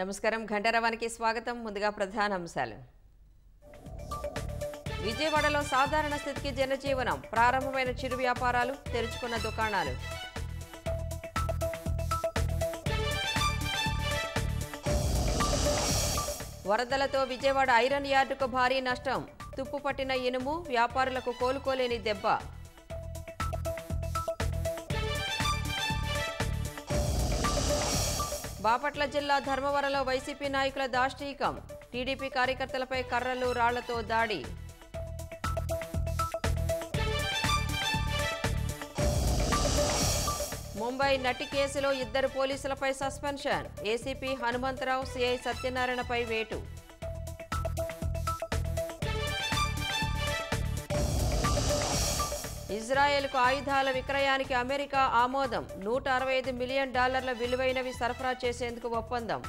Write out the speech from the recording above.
నమస్కారం ఘంటారావానికి స్వాగతం. ముందుగా ప్రధాన అంశాలు. విజయవాడలో సాధారణ స్థితికి జనజీవనం. ప్రారంభమైన చిరు వ్యాపారాలు, తెరుచుకున్న దుకాణాలు. వరదలతో విజయవాడ ఐరన్ యార్డుకు భారీ నష్టం. తుప్పుపట్టిన ఇనుము, వ్యాపారులకు కోలుకోలేని దెబ్బ. బాపట్ల జిల్లా ధర్మవరంలో వైసీపీ నాయకుల దాష్టీకం. టీడీపీ కార్యకర్తలపై కర్రలు, రాళ్లతో దాడి. ముంబై నటి కేసులో 2 పోలీసులపై సస్పెన్షన్. ఏసీపీ హనుమంతరావు, సిఐ సత్యనారాయణపై వేటు. ఇజ్రాయెల్కు ఆయుధాల విక్రయానికి అమెరికా ఆమోదం. $165 మిలియన్ విలువైనవి సరఫరా చేసేందుకు ఒప్పందం.